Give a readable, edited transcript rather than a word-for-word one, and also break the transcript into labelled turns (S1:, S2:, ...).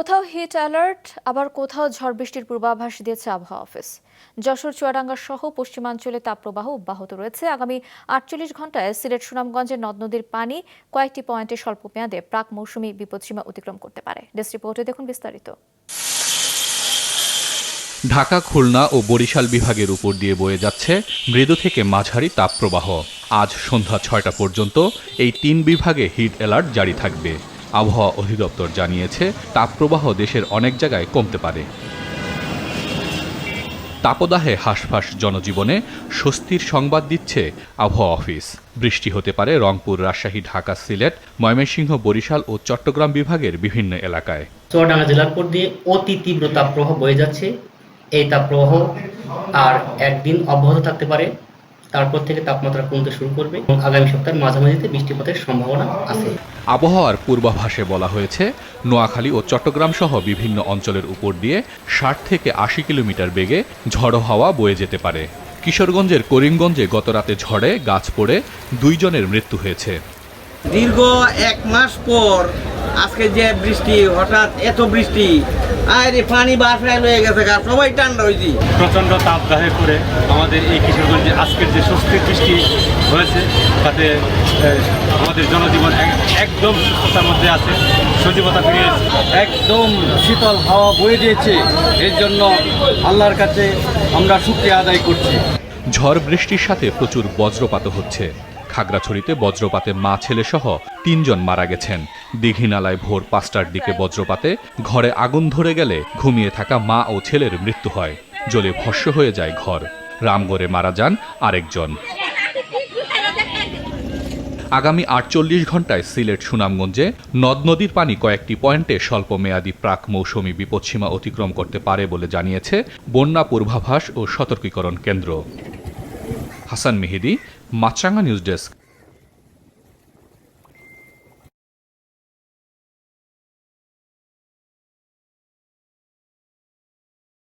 S1: কোথাও hit alert, আবার কোথাও ঝড় বৃষ্টির পূর্বাভাস দিয়েছে আবহাওয়া অফিস। যশোর, চুয়াডাঙ্গা সহ পশ্চিমাঞ্চলে তাপপ্রবাহ অব্যাহত রয়েছে। আগামী ৪৮ ঘন্টায় সিলেট, সুনামগঞ্জের নদ নদীর পানি কয়েকটি পয়েন্টে স্বল্প মেয়াদে প্রাক মৌসুমী বিপদসীমা অতিক্রম করতে পারে। ডেস্ক রিপোর্টে দেখুন বিস্তারিত।
S2: ঢাকা, খুলনা ও বরিশাল বিভাগের উপর দিয়ে বয়ে যাচ্ছে মৃদু থেকে মাঝারি তাপপ্রবাহ। আজ সন্ধ্যা ৬টা পর্যন্ত এই ৩ বিভাগে হিট অ্যালার্ট জারি থাকবে। আবহাওয়া অধিদপ্তর জানিয়েছে, তাপপ্রবাহ দেশের অনেক জায়গায় কমতে পারে। তাপদাহে হাঁসফাঁস জনজীবনে স্বস্তির সংবাদ দিচ্ছে আবহাওয়া অফিস। বৃষ্টি হতে পারে রংপুর, রাজশাহী, ঢাকা, সিলেট, ময়মনসিংহ, বরিশাল ও চট্টগ্রাম বিভাগের বিভিন্ন এলাকায়।
S3: চুয়াডাঙ্গা জেলার উপর দিয়ে অতি তীব্র তাপপ্রবাহ বয়ে যাচ্ছে। এই তাপপ্রবাহ আর একদিন অব্যাহত থাকতে পারে, তারপর থেকে তাপমাত্রা কমতে শুরু করবে এবং আগামী সপ্তাহের মাঝামাঝিতে বৃষ্টিপাতের সম্ভাবনা আছে।
S2: আবহাওয়ার পূর্বাভাসে বলা হয়েছে, নোয়াখালী ও চট্টগ্রাম সহ বিভিন্ন অঞ্চলের উপর দিয়ে ৬০ থেকে ৮০ কিলোমিটার বেগে ঝড়ো হাওয়া বয়ে যেতে পারে। কিশোরগঞ্জের করিমগঞ্জে গতরাতে ঝড়ে গাছ পড়ে ২ জনের মৃত্যু হয়েছে।
S4: দীর্ঘ ১ মাস পর আজকে যে বৃষ্টি, হঠাৎ এত বৃষ্টি, আর পানি বাসায় হয়ে গেছে, সবাই ঠান্ডা হয়েছি।
S5: প্রচণ্ড তাপদাহে করে আমাদের এই কিশোরগঞ্জে আজকের যে স্বস্তির বৃষ্টি হয়েছে, তাতে আমাদের জনজীবন একদম সুস্থতার মধ্যে আছে, সজীবতা ফিরিয়েছে।
S6: একদম শীতল হাওয়া বয়ে দিয়েছে, এর জন্য আল্লাহর কাছে আমরা শুকরিয়া আদায় করছি।
S2: ঝড় বৃষ্টির সাথে প্রচুর বজ্রপাত হচ্ছে। খাগড়াছড়িতে বজ্রপাতে মা ছেলে সহ ৩ জন মারা গেছেন। দীঘিনালায় ভোর ৫টার দিকে বজ্রপাতে ঘরে আগুন ধরে গেলে ঘুমিয়ে থাকা মা ও ছেলের মৃত্যু হয়। জ্বলে ভস্ম হয়ে যায় ঘর। রামগড়ে মারা যান আরেকজন। আগামী ৪৮ ঘন্টায় সিলেট, সুনামগঞ্জে নদ নদীর পানি কয়েকটি পয়েন্টে স্বল্প মেয়াদী প্রাক মৌসুমী বিপদসীমা অতিক্রম করতে পারে বলে জানিয়েছে বন্যা পূর্বাভাস ও সতর্কীকরণ কেন্দ্র। হাসান মেহেদী, মাছরাঙা নিউজ ডেস্ক।